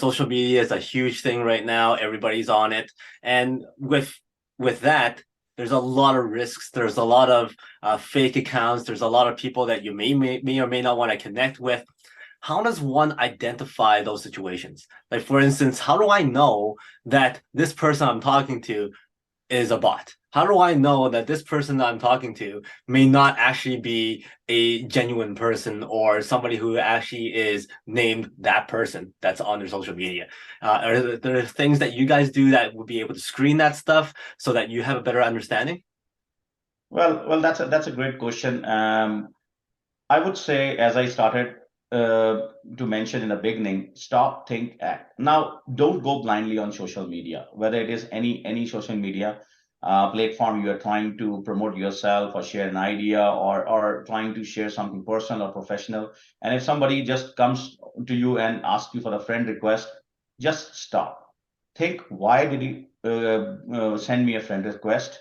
social media is a huge thing right now. Everybody's on it. And with that, there's a lot of risks. There's a lot of fake accounts. There's a lot of people that you may or may not want to connect with. How does one identify those situations? Like, for instance, how do I know that this person I'm talking to is a bot? How do I know that this person that I'm talking to may not actually be a genuine person or somebody who actually is named that person that's on their social media? Are there things that you guys do that would be able to screen that stuff so that you have a better understanding? Well, that's a great question. I would say, as I started to mention in the beginning, stop, think, act. Now, don't go blindly on social media, whether it is any social media platform you are trying to promote yourself or share an idea or trying to share something personal or professional. And if somebody just comes to you and asks you for a friend request, just stop. Think, why did he send me a friend request?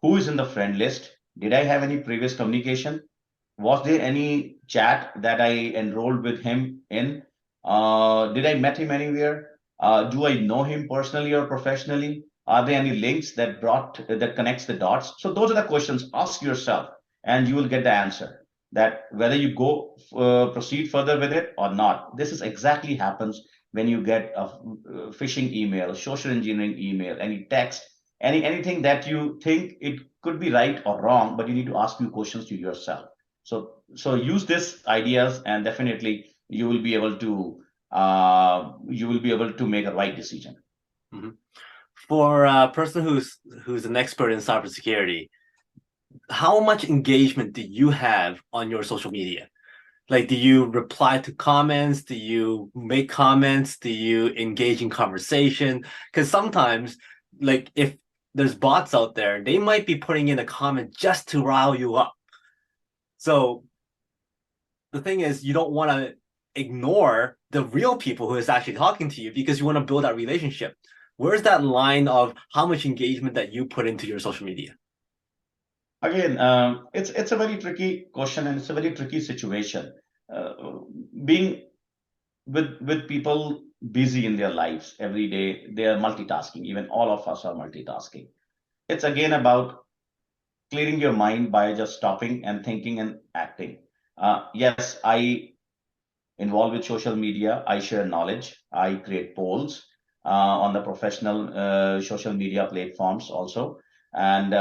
Who is in the friend list? Did I have any previous communication? Was there any chat that I enrolled with him in? Did I met him anywhere? Do I know him personally or professionally? Are there any links that connects the dots? So those are the questions. Ask yourself, and you will get the answer. That whether you go proceed further with it or not. This is exactly happens when you get a phishing email, social engineering email, any text, anything that you think it could be right or wrong, but you need to ask you questions to yourself. So use these ideas, and definitely you will be able to make a right decision. Mhm. For a person who's an expert in cybersecurity, how much engagement do you have on your social media? Like, do you reply to comments? Do you make comments? Do you engage in conversation? Because sometimes, like, if there's bots out there, they might be putting in a comment just to rile you up. So the thing is, you don't want to ignore the real people who is actually talking to you because you want to build that relationship. Where's that line of how much engagement that you put into your social media? Again, it's a very tricky question, and it's a very tricky situation. Being with people busy in their lives every day, they are multitasking. Even all of us are multitasking. It's again about clearing your mind by just stopping and thinking and acting. Yes, I involved with social media. I share knowledge. I create polls on the professional social media platforms also, and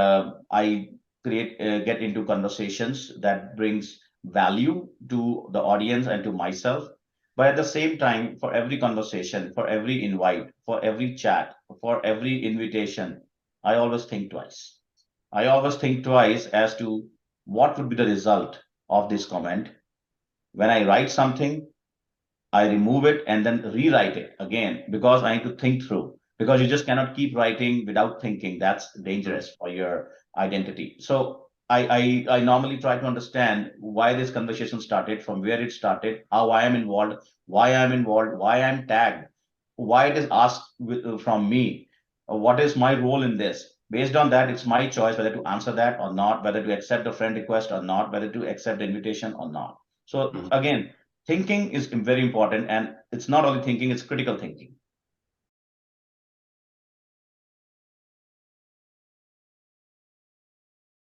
I get into conversations that brings value to the audience and to myself. But at the same time, for every conversation, for every invite, for every chat, for every invitation, I always think twice. I always think twice as to what would be the result of this comment. When I write something, I remove it and then rewrite it again because I need to think through. Because you just cannot keep writing without thinking. That's dangerous for your identity. So I normally try to understand why this conversation started, from where it started, how I am involved, why I'm tagged, why it is asked from me, what is my role in this. Based on that, it's my choice whether to answer that or not, whether to accept a friend request or not, whether to accept the invitation or not. So Mhm. again, thinking is very important, and it's not only thinking, it's critical thinking.